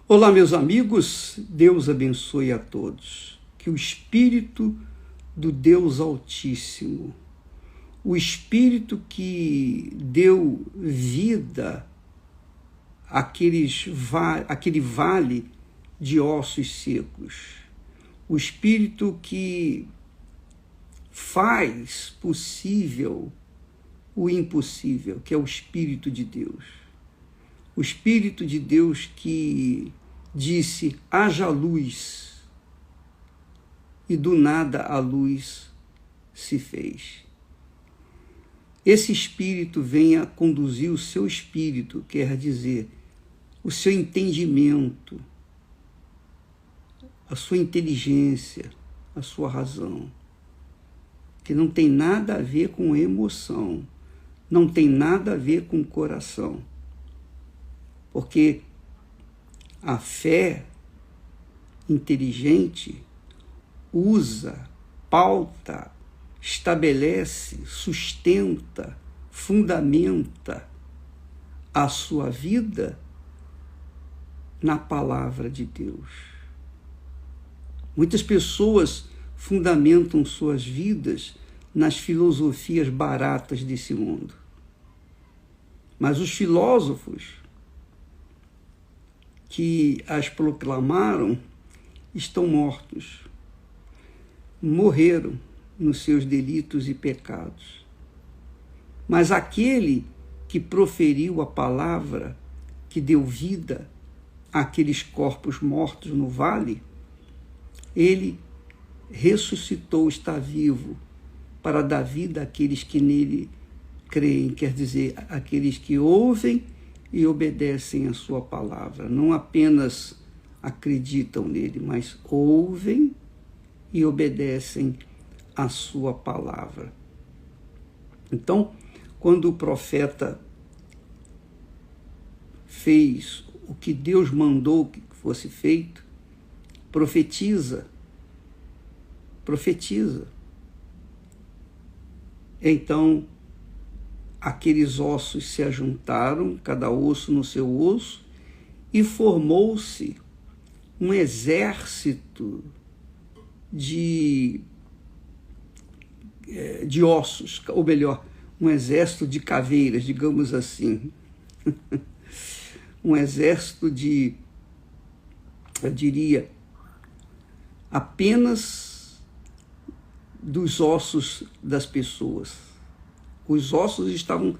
Olá, meus amigos, Deus abençoe a todos. Que o Espírito do Deus Altíssimo, o Espírito que deu vida àquele vale de ossos secos, o Espírito que faz possível o impossível, que é o Espírito de Deus. O Espírito de Deus que disse, haja luz, e do nada a luz se fez. Esse Espírito venha conduzir o seu espírito, quer dizer, o seu entendimento, a sua inteligência, a sua razão, que não tem nada a ver com emoção, não tem nada a ver com coração. Porque a fé inteligente usa, pauta, estabelece, sustenta, fundamenta a sua vida na palavra de Deus. Muitas pessoas fundamentam suas vidas nas filosofias baratas desse mundo. Mas os filósofos que as proclamaram estão mortos, morreram nos seus delitos e pecados. Mas aquele que proferiu a palavra, que deu vida àqueles corpos mortos no vale, ele ressuscitou, está vivo, para dar vida àqueles que nele creem, quer dizer, aqueles que ouvem e obedecem a sua palavra. Não apenas acreditam nele, mas ouvem e obedecem a sua palavra. Então, quando o profeta fez o que Deus mandou que fosse feito, profetiza. Então, aqueles ossos se ajuntaram, cada osso no seu osso, e formou-se um exército de ossos, ou melhor, um exército de caveiras, digamos assim. Um exército de, eu diria, apenas dos ossos das pessoas. Os ossos estavam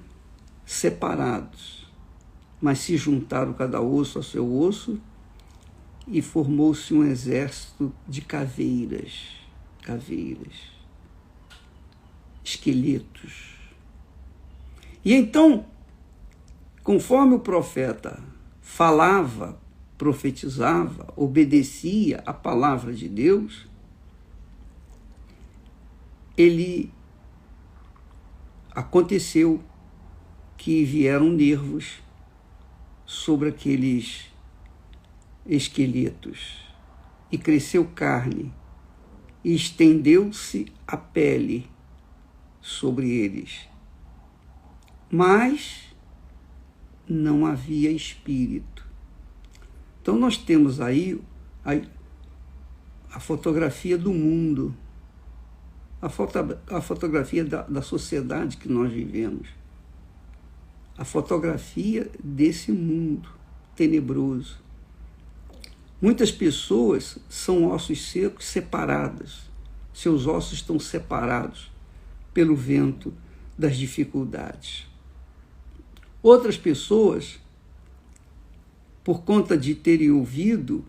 separados, mas se juntaram cada osso a seu osso e formou-se um exército de caveiras, esqueletos. E então, conforme o profeta falava, profetizava, obedecia a palavra de Deus, aconteceu que vieram nervos sobre aqueles esqueletos e cresceu carne e estendeu-se a pele sobre eles. Mas não havia espírito. Então nós temos aí a fotografia do mundo, a fotografia da sociedade que nós vivemos, a fotografia desse mundo tenebroso. Muitas pessoas são ossos secos separadas, seus ossos estão separados pelo vento das dificuldades. Outras pessoas, por conta de terem ouvido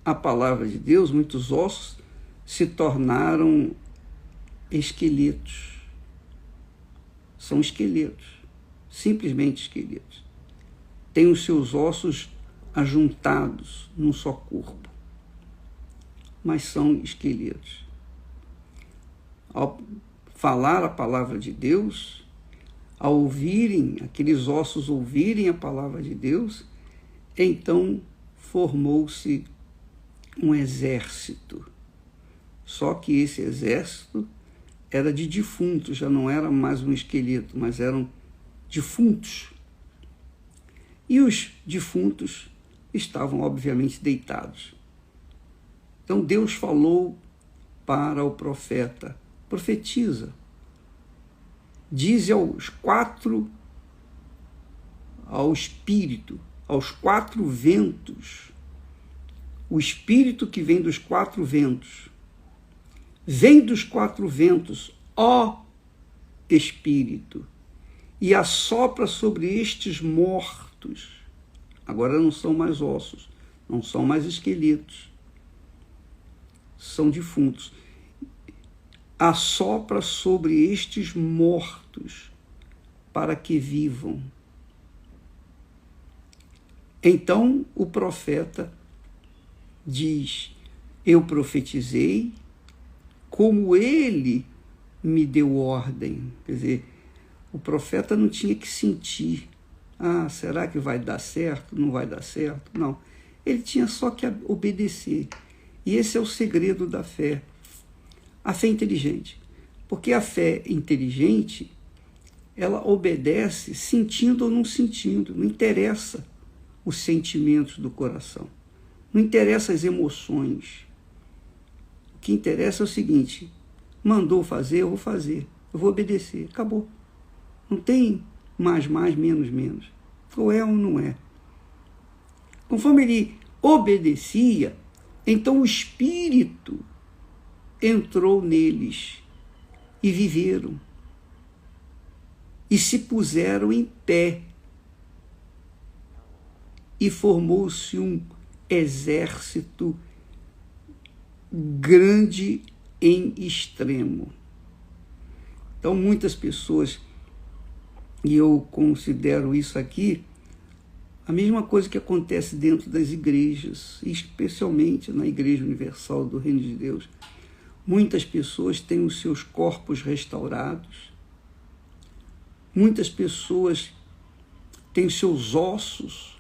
a palavra de Deus, muitos ossos se tornaram esqueletos. São esqueletos, simplesmente esqueletos. Têm os seus ossos ajuntados num só corpo, mas são esqueletos. Ao falar a palavra de Deus, ao ouvirem, aqueles ossos ouvirem a palavra de Deus, então formou-se um exército. Só que esse exército era de defuntos, já não era mais um esqueleto, mas eram defuntos. E os defuntos estavam, obviamente, deitados. Então Deus falou para o profeta: profetiza, diz ao Espírito, aos 4 ventos, o Espírito que vem dos 4 ventos, vem dos 4 ventos, ó Espírito, e assopra sobre estes mortos. Agora não são mais ossos, não são mais esqueletos, são defuntos. Assopra sobre estes mortos para que vivam. Então o profeta diz: eu profetizei como ele me deu ordem. Quer dizer, o profeta não tinha que sentir: ah, será que vai dar certo? Não vai dar certo? Não. Ele tinha só que obedecer. E esse é o segredo da fé. A fé inteligente. Porque a fé inteligente, ela obedece sentindo ou não sentindo. Não interessa os sentimentos do coração. Não interessa as emoções. O que interessa é o seguinte: mandou fazer, eu vou fazer. Eu vou obedecer. Acabou. Não tem mais, menos. Ou é ou não é. Conforme ele obedecia, então o Espírito entrou neles e viveram. E se puseram em pé. E formou-se um exército grande em extremo. Então, muitas pessoas, e eu considero isso aqui a mesma coisa que acontece dentro das igrejas, especialmente na Igreja Universal do Reino de Deus. Muitas pessoas têm os seus corpos restaurados, muitas pessoas têm os seus ossos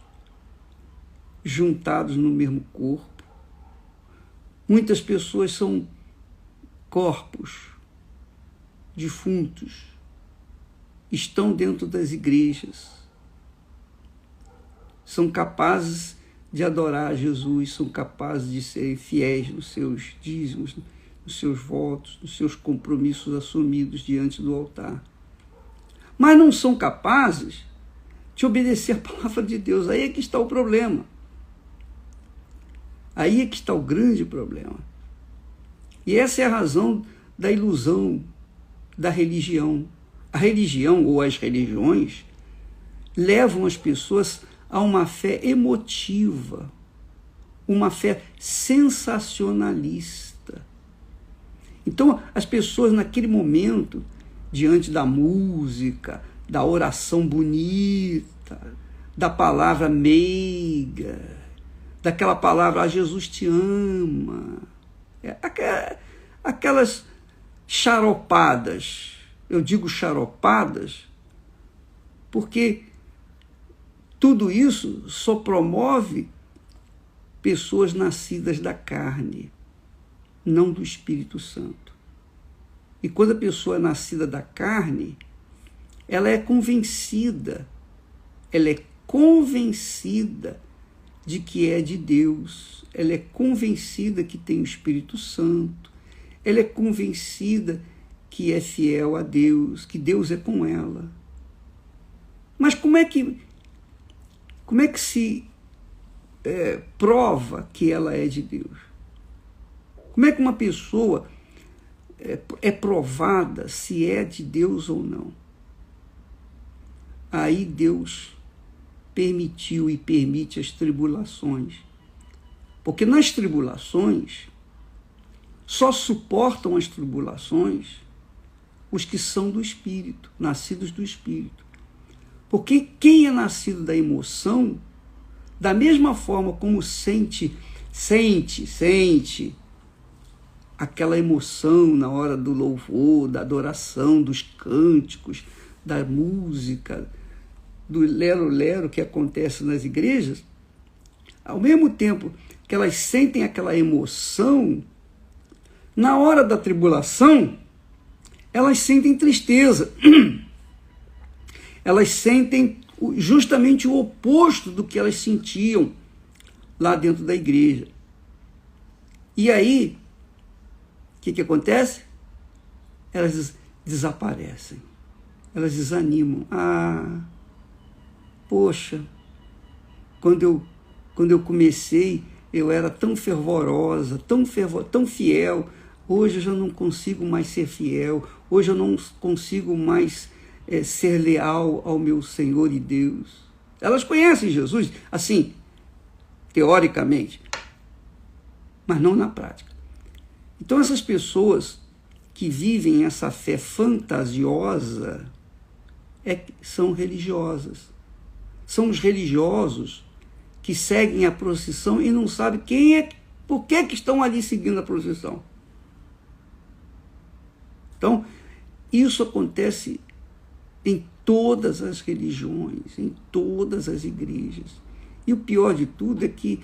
juntados no mesmo corpo, muitas pessoas são corpos defuntos, estão dentro das igrejas, são capazes de adorar a Jesus, são capazes de serem fiéis nos seus dízimos, nos seus votos, nos seus compromissos assumidos diante do altar. Mas não são capazes de obedecer a palavra de Deus. Aí é que está o problema. Aí é que está o grande problema. E essa é a razão da ilusão da religião. A religião ou as religiões levam as pessoas a uma fé emotiva, uma fé sensacionalista. Então, as pessoas naquele momento, diante da música, da oração bonita, da palavra meiga, daquela palavra, ah, Jesus te ama, aquelas xaropadas, eu digo xaropadas, porque tudo isso só promove pessoas nascidas da carne, não do Espírito Santo. E quando a pessoa é nascida da carne, ela é convencida de que é de Deus, ela é convencida que tem o Espírito Santo, ela é convencida que é fiel a Deus, que Deus é com ela. Mas como é que se prova que ela é de Deus? Como é que uma pessoa é provada se é de Deus ou não? Aí Deus permitiu e permite as tribulações. Porque nas tribulações, só suportam as tribulações os que são do Espírito, nascidos do Espírito. Porque quem é nascido da emoção, da mesma forma como sente aquela emoção na hora do louvor, da adoração, dos cânticos, da música, do lero-lero que acontece nas igrejas, ao mesmo tempo que elas sentem aquela emoção, na hora da tribulação, elas sentem tristeza. Elas sentem justamente o oposto do que elas sentiam lá dentro da igreja. E aí, o que acontece? Elas desaparecem, elas desanimam. Poxa, quando eu comecei, eu era tão fervorosa, tão fiel. Hoje eu já não consigo mais ser fiel. Hoje eu não consigo mais ser leal ao meu Senhor e Deus. Elas conhecem Jesus, assim, teoricamente, mas não na prática. Então essas pessoas que vivem essa fé fantasiosa são religiosas. São os religiosos que seguem a procissão e não sabem por que estão ali seguindo a procissão. Então, isso acontece em todas as religiões, em todas as igrejas. E o pior de tudo é que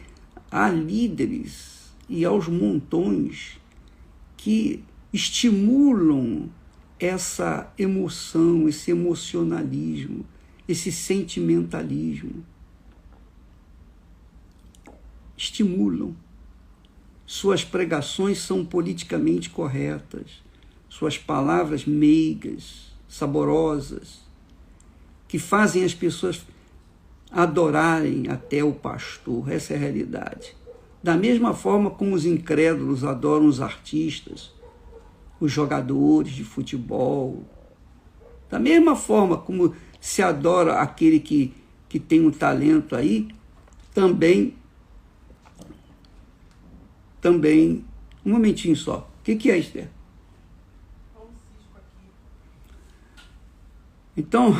há líderes e aos montões que estimulam essa emoção, esse emocionalismo, esse sentimentalismo. Estimulam. Suas pregações são politicamente corretas, suas palavras meigas, saborosas, que fazem as pessoas adorarem até o pastor. Essa é a realidade. Da mesma forma como os incrédulos adoram os artistas, os jogadores de futebol, da mesma forma como se adora aquele que tem um talento aí, também, um momentinho só. O que é, Esther? Então,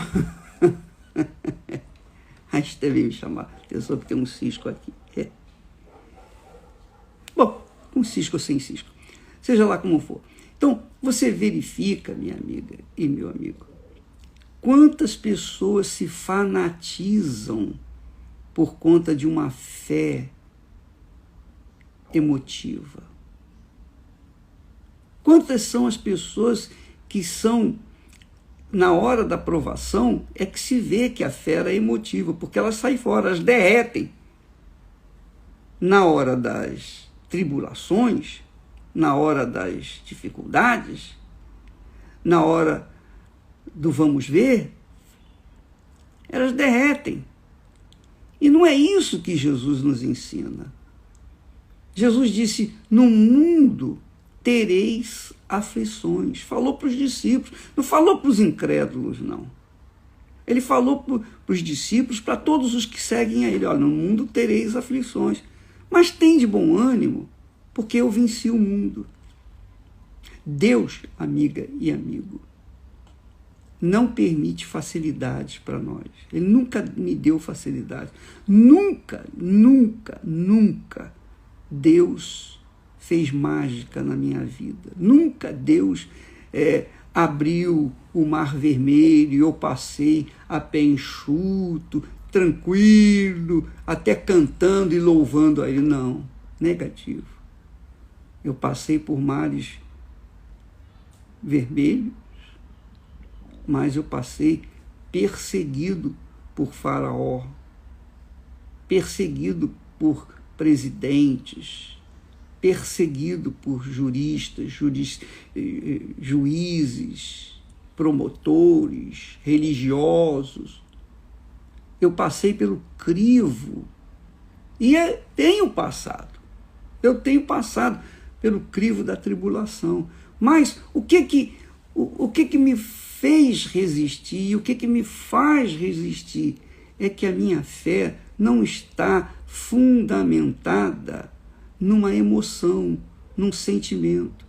a Esther veio me chamar, atenção que tem um cisco aqui. Bom, com cisco ou sem cisco, seja lá como for. Então, você verifica, minha amiga e meu amigo, quantas pessoas se fanatizam por conta de uma fé emotiva. Quantas são as pessoas que são, na hora da provação, é que se vê que a fé era emotiva, porque elas saem fora, elas derretem. Na hora das tribulações, na hora das dificuldades, na hora do vamos ver, elas derretem. E não é isso que Jesus nos ensina. Jesus disse, no mundo tereis aflições. Falou para os discípulos, não falou para os incrédulos, não. Ele falou para os discípulos, para todos os que seguem a ele, olha, no mundo tereis aflições. Mas tem de bom ânimo, porque eu venci o mundo. Deus, amiga e amigo, não permite facilidades para nós. Ele nunca me deu facilidade. Nunca, nunca, nunca Deus fez mágica na minha vida. Nunca Deus abriu o mar vermelho e eu passei a pé enxuto, tranquilo, até cantando e louvando a Ele. Não, negativo. Eu passei por mares vermelhos, mas eu passei perseguido por Faraó, perseguido por presidentes, perseguido por juristas, juízes, promotores, religiosos. Eu passei pelo crivo e eu tenho passado pelo crivo da tribulação. Mas o que me fez resistir, o que me faz resistir é que a minha fé não está fundamentada numa emoção, num sentimento.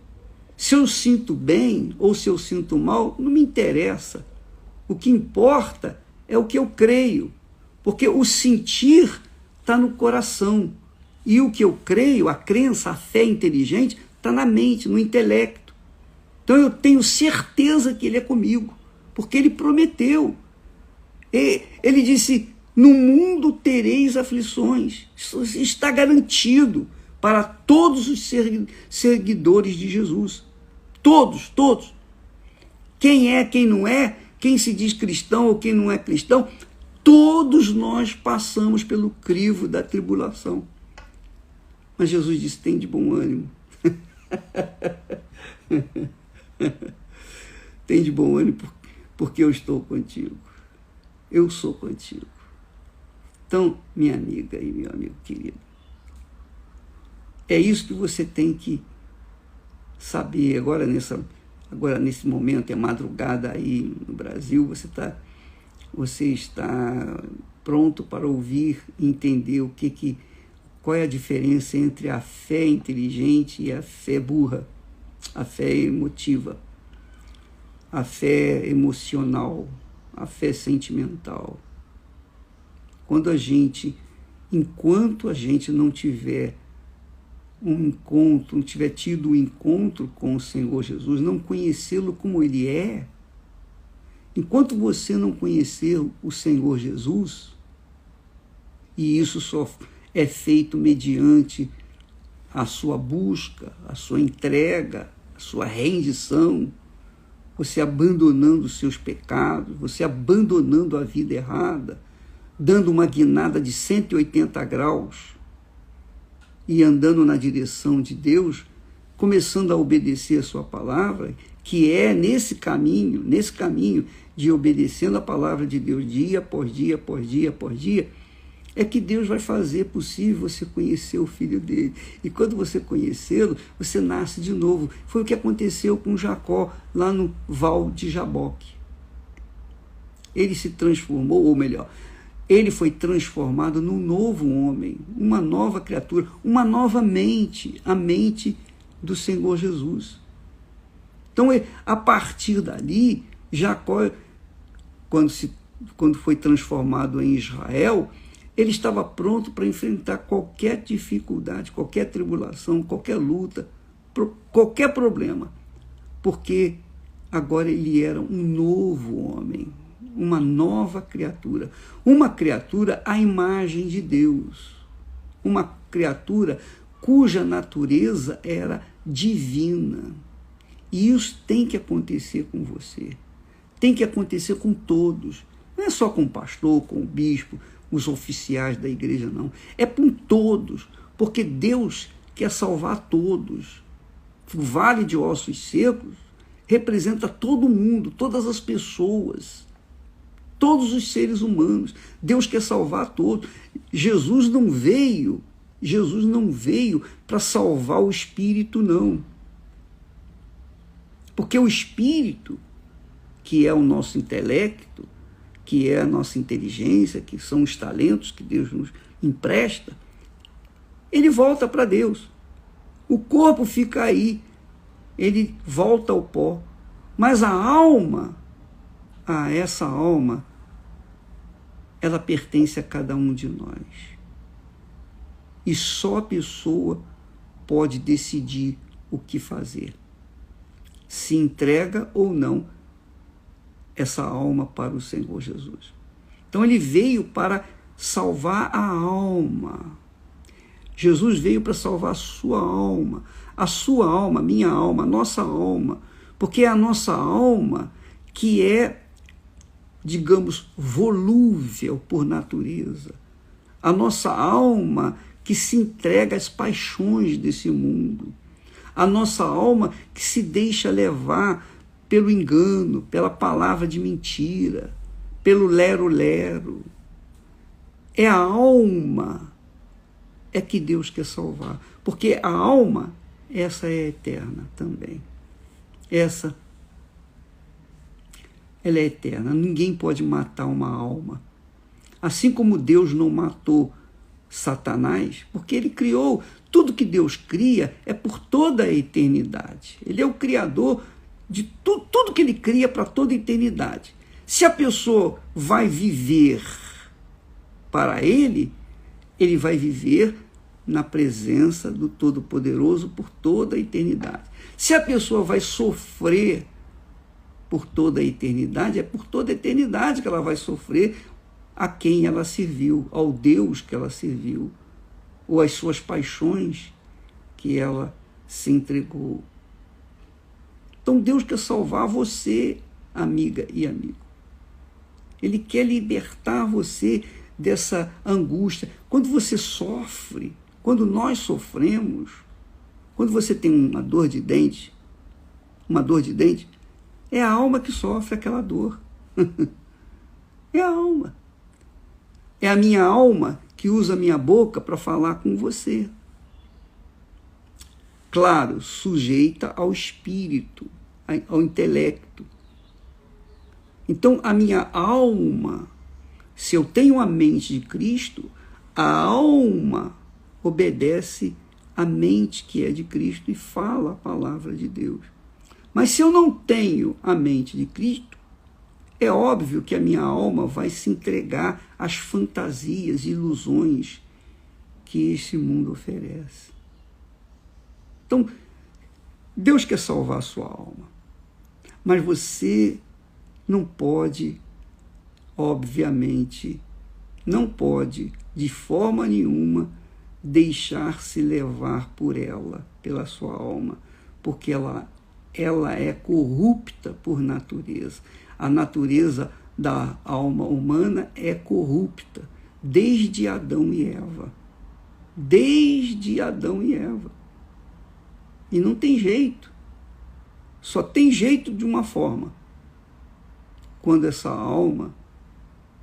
Se eu sinto bem ou se eu sinto mal, não me interessa. O que importa é o que eu creio, porque o sentir está no coração e o que eu creio, a crença, a fé inteligente, está na mente, no intelecto. Então eu tenho certeza que Ele é comigo, porque Ele prometeu. Ele disse, no mundo tereis aflições. Isso está garantido para todos os seguidores de Jesus. Todos, todos. Quem é, quem não é, quem se diz cristão ou quem não é cristão, todos nós passamos pelo crivo da tribulação. Mas Jesus disse: tem de bom ânimo. Tem de bom ânimo porque eu estou contigo. Eu sou contigo. Então, minha amiga e meu amigo querido, é isso que você tem que saber. Agora nesse momento, é madrugada aí no Brasil, você está pronto para ouvir e entender qual é a diferença entre a fé inteligente e a fé burra, a fé emotiva, a fé emocional, a fé sentimental. Enquanto a gente não tiver não tiver tido um encontro com o Senhor Jesus, não conhecê-lo como ele é, enquanto você não conhecer o Senhor Jesus, e isso só é feito mediante a sua busca, a sua entrega, a sua rendição, você abandonando os seus pecados, você abandonando a vida errada, dando uma guinada de 180 graus e andando na direção de Deus, começando a obedecer a sua palavra, que é nesse caminho de obedecendo a palavra de Deus dia após dia, após dia, após dia, é que Deus vai fazer possível você conhecer o Filho dele. E quando você conhecê-lo, você nasce de novo. Foi o que aconteceu com Jacó lá no Val de Jaboque. Ele se transformou, ou melhor, ele foi transformado num novo homem, uma nova criatura, uma nova mente, a mente do Senhor Jesus. Então, a partir dali, Jacó, quando foi transformado em Israel, ele estava pronto para enfrentar qualquer dificuldade, qualquer tribulação, qualquer luta, qualquer problema, porque agora ele era um novo homem, uma nova criatura, uma criatura à imagem de Deus, uma criatura cuja natureza era divina. E isso tem que acontecer com você, tem que acontecer com todos, não é só com o pastor, com o bispo, os oficiais da igreja, não, é com todos, porque Deus quer salvar todos. O vale de ossos secos representa todo mundo, todas as pessoas, todos os seres humanos. Deus quer salvar todos. Jesus não veio para salvar o espírito, não. Porque o espírito, que é o nosso intelecto, que é a nossa inteligência, que são os talentos que Deus nos empresta, ele volta para Deus. O corpo fica aí, ele volta ao pó. Mas a alma, essa alma, ela pertence a cada um de nós. E só a pessoa pode decidir o que fazer. Se entrega ou não essa alma para o Senhor Jesus. Então ele veio para salvar a alma. Jesus veio para salvar a sua alma, minha alma, a nossa alma, porque é a nossa alma que é, digamos, volúvel por natureza. A nossa alma que se entrega às paixões desse mundo. A nossa alma que se deixa levar pelo engano, pela palavra de mentira, pelo lero-lero. É a alma que Deus quer salvar, porque a alma, essa é eterna também. Ela é eterna, ninguém pode matar uma alma. Assim como Deus não matou Satanás, porque ele criou, tudo que Deus cria é por toda a eternidade. Ele é o criador de tudo que ele cria para toda a eternidade. Se a pessoa vai viver para ele vai viver na presença do Todo-Poderoso por toda a eternidade. Se a pessoa vai sofrer por toda a eternidade, é por toda a eternidade que ela vai sofrer a quem ela serviu, ao Deus que ela serviu, ou às suas paixões que ela se entregou. Então Deus quer salvar você, amiga e amigo. Ele quer libertar você dessa angústia. Quando você sofre, Quando nós sofremos, quando você tem uma dor de dente, é a alma que sofre aquela dor. É a alma. É a minha alma que usa a minha boca para falar com você. Claro, sujeita ao espírito, ao intelecto. Então, a minha alma, se eu tenho a mente de Cristo, a alma obedece à mente que é de Cristo e fala a palavra de Deus. Mas se eu não tenho a mente de Cristo, é óbvio que a minha alma vai se entregar às fantasias e ilusões que esse mundo oferece. Então, Deus quer salvar a sua alma, mas você não pode, obviamente, não pode, de forma nenhuma, deixar-se levar por ela, pela sua alma, porque ela é corrupta por natureza. A natureza da alma humana é corrupta, desde Adão e Eva. Desde Adão e Eva. E não tem jeito. Só tem jeito de uma forma. Quando essa alma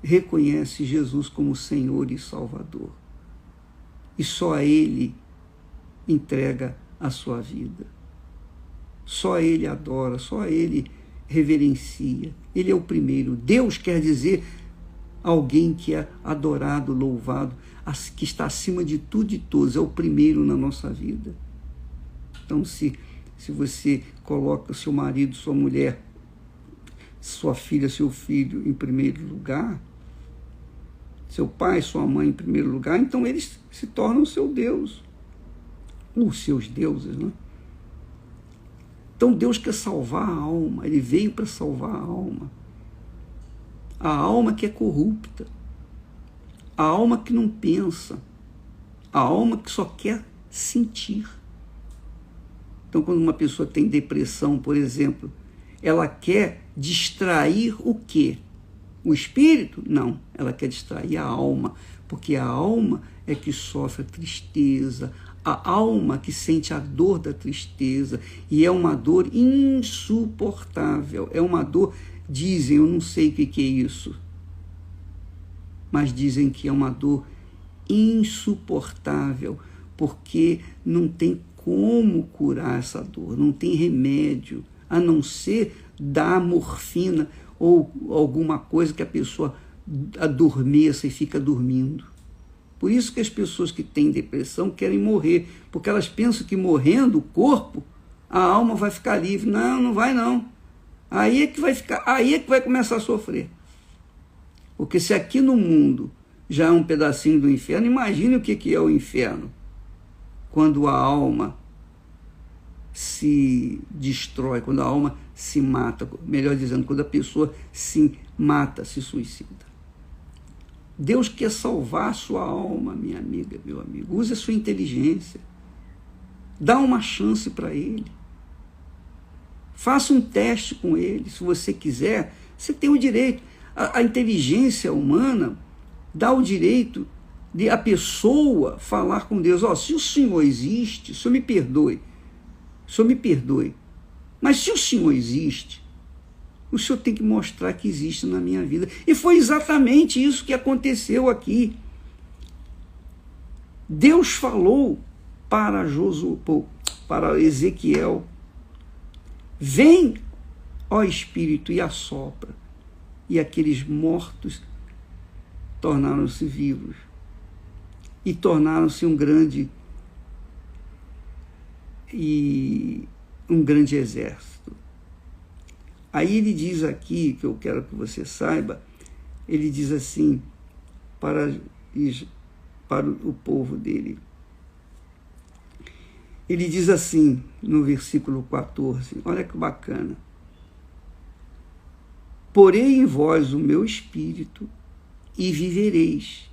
reconhece Jesus como Senhor e Salvador. E só a Ele entrega a sua vida. Só Ele adora, só Ele reverencia. Ele é o primeiro. Deus quer dizer alguém que é adorado, louvado, que está acima de tudo e todos, é o primeiro na nossa vida. Então, se você coloca seu marido, sua mulher, sua filha, seu filho em primeiro lugar, seu pai, sua mãe em primeiro lugar, então eles se tornam seu Deus, os seus deuses, né? Então Deus quer salvar a alma, Ele veio para salvar a alma que é corrupta, a alma que não pensa, a alma que só quer sentir. Então, quando uma pessoa tem depressão, por exemplo, ela quer distrair o quê? O espírito? Não, ela quer distrair a alma, porque a alma é que sofre a tristeza, a alma que sente a dor da tristeza, e é uma dor insuportável, é uma dor, dizem, eu não sei o que é isso, mas dizem que é uma dor insuportável, porque não tem como curar essa dor, não tem remédio, a não ser dar morfina ou alguma coisa que a pessoa adormeça e fica dormindo. Por isso que as pessoas que têm depressão querem morrer, porque elas pensam que morrendo o corpo, a alma vai ficar livre. Não, não vai não. Aí é que vai começar a sofrer. Porque se aqui no mundo já é um pedacinho do inferno, imagine o que é o inferno. Quando a alma se destrói, quando a alma se mata, melhor dizendo, quando a pessoa se mata, se suicida. Deus quer salvar a sua alma, minha amiga, meu amigo. Use a sua inteligência. Dá uma chance para Ele. Faça um teste com Ele. Se você quiser, você tem o direito. A inteligência humana dá o direito de a pessoa falar com Deus. Se o Senhor existe, o Senhor me perdoe. Mas se o Senhor existe, o Senhor tem que mostrar que existe na minha vida. E foi exatamente isso que aconteceu aqui. Deus falou para Ezequiel: vem, ó Espírito, e assopra. E aqueles mortos tornaram-se vivos. E tornaram-se um grande exército. Aí ele diz aqui, que eu quero que você saiba, ele diz assim, para o povo dele. Ele diz assim, no versículo 14, olha que bacana. Porei em vós o meu espírito e vivereis,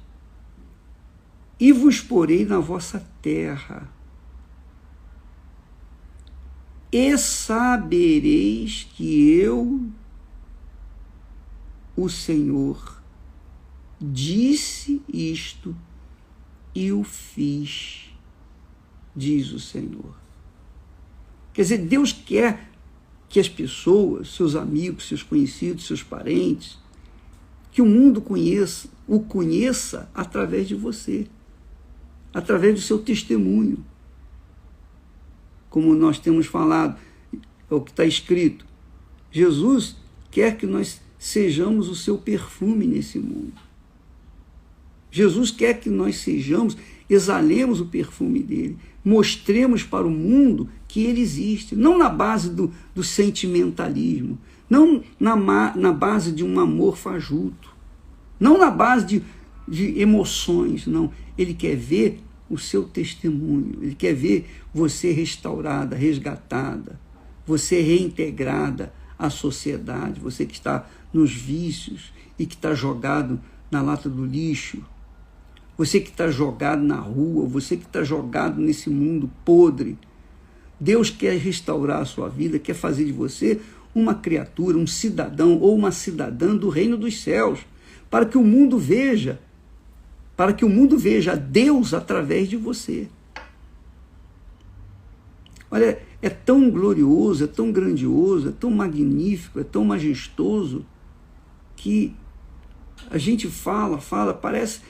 e vos porei na vossa terra, e sabereis que eu, o Senhor, disse isto e o fiz. diz o Senhor. Quer dizer, Deus quer que as pessoas, seus amigos, seus conhecidos, seus parentes, que o mundo o conheça através de você, através do seu testemunho. Como nós temos falado, é o que está escrito, Jesus quer que nós sejamos o seu perfume nesse mundo. Jesus quer que nós exalemos o perfume dele, mostremos para o mundo que ele existe, não na base do sentimentalismo, não na base de um amor fajuto, não na base de emoções, não. Ele quer ver o seu testemunho, ele quer ver você restaurada, resgatada, você reintegrada à sociedade, você que está nos vícios e que está jogado na lata do lixo, você que está jogado na rua, você que está jogado nesse mundo podre. Deus quer restaurar a sua vida, quer fazer de você uma criatura, um cidadão ou uma cidadã do reino dos céus, para que o mundo veja Deus através de você. Olha, é tão glorioso, é tão grandioso, é tão magnífico, é tão majestoso, que a gente fala, parece,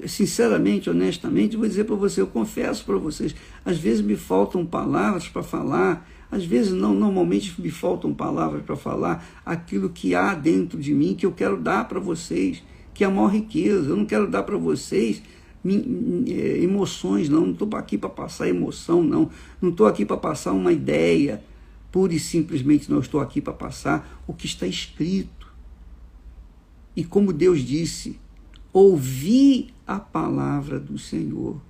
sinceramente, honestamente, vou dizer para você, eu confesso para vocês, às vezes me faltam palavras para falar, às vezes não, normalmente me faltam palavras para falar aquilo que há dentro de mim, que eu quero dar para vocês, que é a maior riqueza. Eu não quero dar para vocês emoções, não estou aqui para passar emoção, não estou aqui para passar uma ideia, pura e simplesmente não estou aqui para passar o que está escrito. E como Deus disse, ouvi a palavra do Senhor.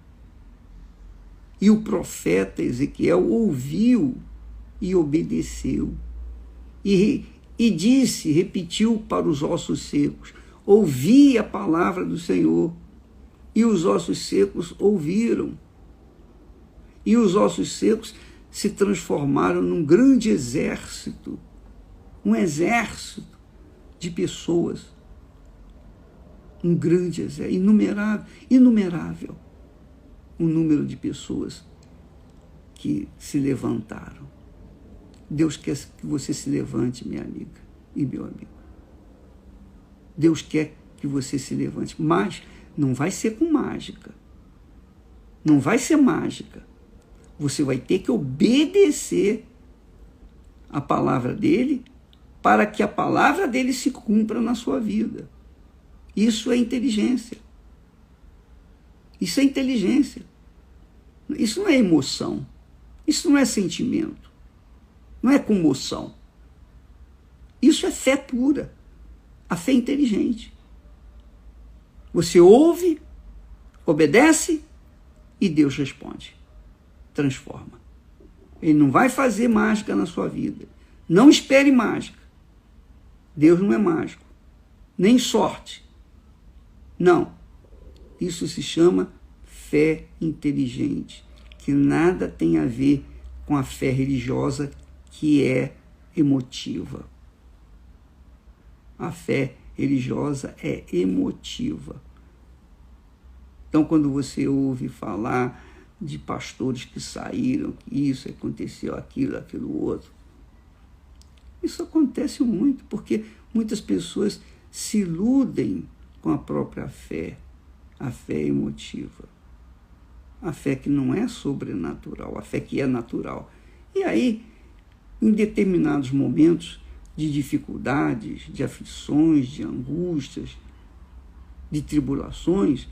E o profeta Ezequiel ouviu e obedeceu. E disse, repetiu para os ossos secos, ouvi a palavra do Senhor. E os ossos secos ouviram. E os ossos secos se transformaram num grande exército, um exército de pessoas, um grande exército, inumerável o número de pessoas que se levantaram. Deus quer que você se levante, minha amiga e meu amigo. Deus quer que você se levante, mas não vai ser com mágica. Não vai ser mágica. Você vai ter que obedecer a palavra dele para que a palavra dele se cumpra na sua vida. Isso é inteligência. Isso é inteligência. Isso não é emoção. Isso não é sentimento. Não é comoção. Isso é fé pura. A fé inteligente. Você ouve, obedece e Deus responde. Transforma. Ele não vai fazer mágica na sua vida. Não espere mágica. Deus não é mágico. Nem sorte. Não. Isso se chama fé inteligente, que nada tem a ver com a fé religiosa, que é emotiva. A fé religiosa é emotiva. Então, quando você ouve falar de pastores que saíram, que isso aconteceu, aquilo outro, isso acontece muito, porque muitas pessoas se iludem com a própria fé, a fé emotiva, a fé que não é sobrenatural, a fé que é natural. E aí, em determinados momentos de dificuldades, de aflições, de angústias, de tribulações,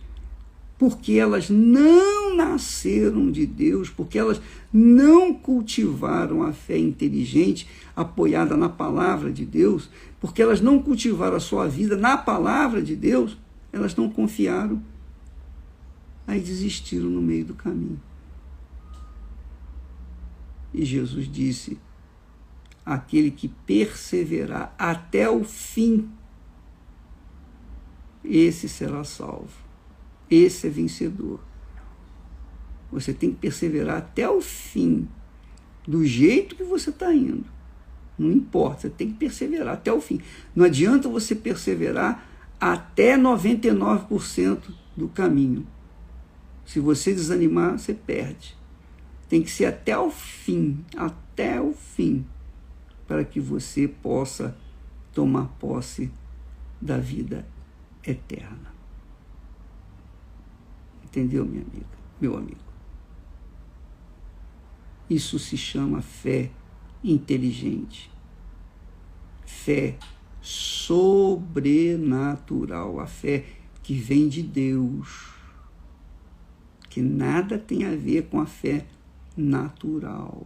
porque elas não nasceram de Deus, porque elas não cultivaram a fé inteligente apoiada na palavra de Deus, porque elas não cultivaram a sua vida na palavra de Deus, elas não confiaram, aí desistiram no meio do caminho. E Jesus disse, aquele que perseverar até o fim, esse será salvo. Esse é vencedor. Você tem que perseverar até o fim, do jeito que você está indo. Não importa, você tem que perseverar até o fim. Não adianta você perseverar até 99% do caminho. Se você desanimar, você perde. tem que ser até o fim, para que você possa tomar posse da vida eterna. Entendeu, minha amiga, meu amigo? Isso se chama fé inteligente, fé sobrenatural, a fé que vem de Deus, que nada tem a ver com a fé natural,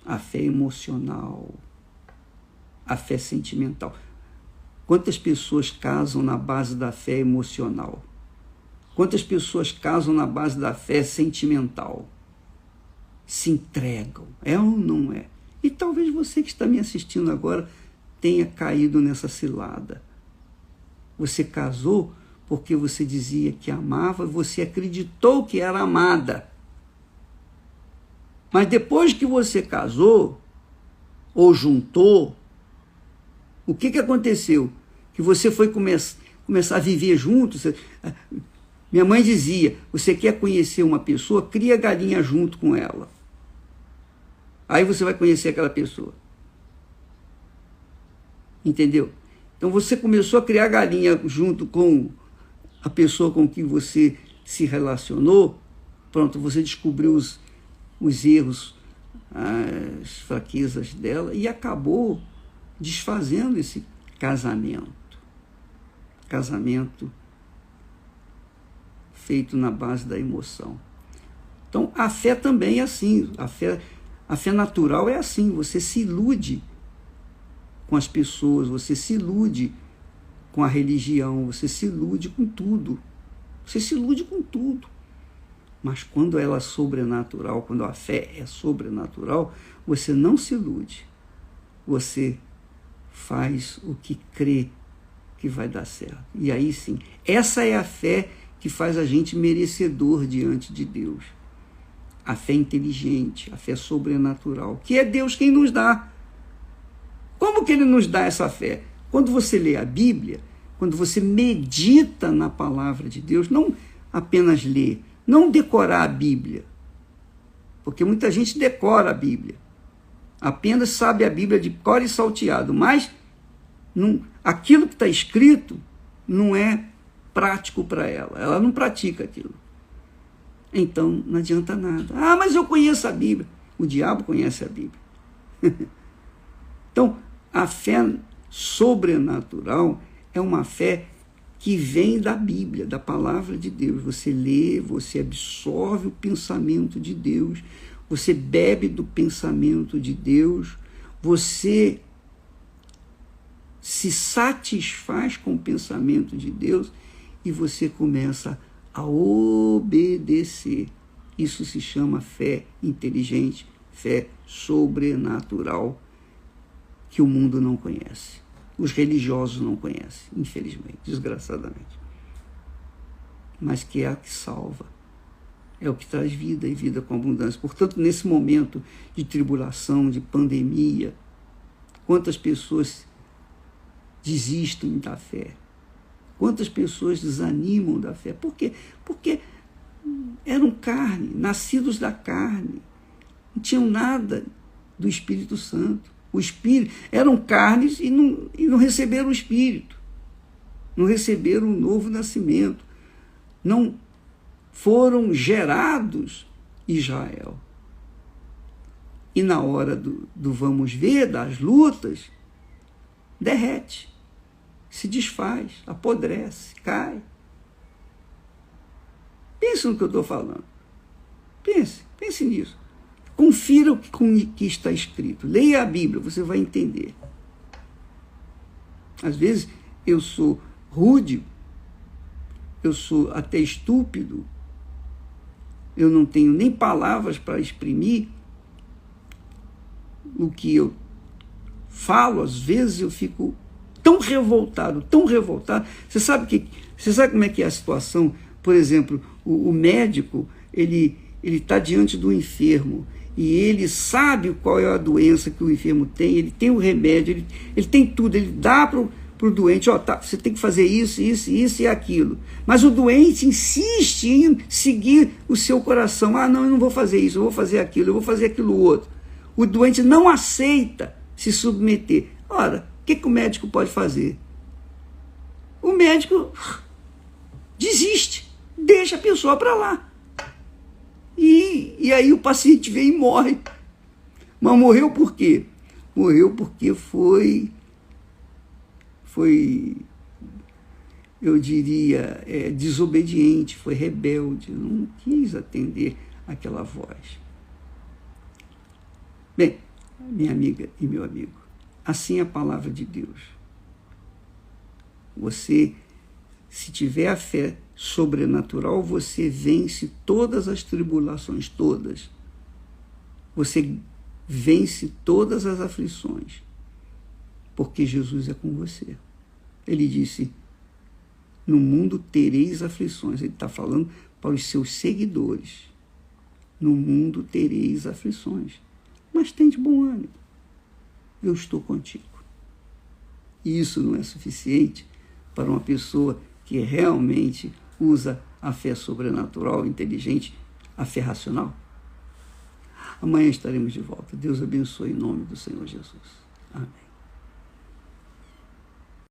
a fé emocional, a fé sentimental. Quantas pessoas casam na base da fé emocional? Quantas pessoas casam na base da fé sentimental? Se entregam, é ou não é? E talvez você que está me assistindo agora tenha caído nessa cilada. Você casou porque você dizia que amava, você acreditou que era amada. Mas depois que você casou, ou juntou, o que aconteceu? Que você foi começar a viver junto. Minha mãe dizia, você quer conhecer uma pessoa, cria galinha junto com ela. Aí você vai conhecer aquela pessoa. Entendeu? Então você começou a criar galinha junto com a pessoa com quem você se relacionou. Pronto, você descobriu os erros, as fraquezas dela e acabou desfazendo esse casamento. Casamento feito na base da emoção. Então, a fé também é assim. A fé natural é assim. Você se ilude com as pessoas, você se ilude com a religião, você se ilude com tudo. Você se ilude com tudo. Mas quando ela é sobrenatural, quando a fé é sobrenatural, você não se ilude. Você faz o que crê que vai dar certo. E aí sim, essa é a fé que faz a gente merecedor diante de Deus. A fé inteligente, a fé sobrenatural, que é Deus quem nos dá. Como que Ele nos dá essa fé? Quando você lê a Bíblia, quando você medita na palavra de Deus, não apenas lê, não decorar a Bíblia, porque muita gente decora a Bíblia, apenas sabe a Bíblia de cor e salteado, mas aquilo que está escrito não é prático para ela não pratica aquilo. Então não adianta nada. Ah, mas eu conheço a Bíblia. O diabo conhece a Bíblia. Então, a fé sobrenatural é uma fé que vem da Bíblia, da palavra de Deus. Você lê, você absorve o pensamento de Deus, você bebe do pensamento de Deus, você se satisfaz com o pensamento de Deus e você começa a obedecer. Isso se chama fé inteligente, fé sobrenatural, que o mundo não conhece. Os religiosos não conhecem, infelizmente, desgraçadamente. Mas que é a que salva. É o que traz vida e vida com abundância. Portanto, nesse momento de tribulação, de pandemia, quantas pessoas desistem da fé? Quantas pessoas desanimam da fé? Por quê? Porque eram carne, nascidos da carne. Não tinham nada do Espírito Santo. O Espírito, eram carnes e não receberam o Espírito. Não receberam o novo nascimento. Não foram gerados Israel. E na hora do vamos ver, das lutas, derrete, se desfaz, apodrece, cai. Pense no que eu estou falando. Pense nisso. Confira o que está escrito. Leia a Bíblia, você vai entender. Às vezes eu sou rude, eu sou até estúpido, eu não tenho nem palavras para exprimir o que eu falo. Às vezes eu fico tão revoltado. Você sabe como é que é a situação? Por exemplo, o médico, ele está diante do enfermo e ele sabe qual é a doença que o enfermo tem, ele tem o remédio, ele tem tudo, ele dá para o para o doente, tá, você tem que fazer isso, isso, isso e aquilo. Mas o doente insiste em seguir o seu coração. Não, eu não vou fazer isso, eu vou fazer aquilo, eu vou fazer aquilo outro. O doente não aceita se submeter. Ora, o que o médico pode fazer? O médico desiste, deixa a pessoa para lá. E aí o paciente vem e morre. Mas morreu por quê? Morreu porque foi eu diria, desobediente, foi rebelde, não quis atender aquela voz. Bem, minha amiga e meu amigo, assim é a palavra de Deus. Você, se tiver a fé sobrenatural, você vence todas as tribulações, todas. Você vence todas as aflições, porque Jesus é com você. Ele disse, no mundo tereis aflições. Ele está falando para os seus seguidores. No mundo tereis aflições, mas tende bom ânimo. Eu estou contigo. E isso não é suficiente para uma pessoa que realmente usa a fé sobrenatural, inteligente, a fé racional? Amanhã estaremos de volta. Deus abençoe em nome do Senhor Jesus. Amém.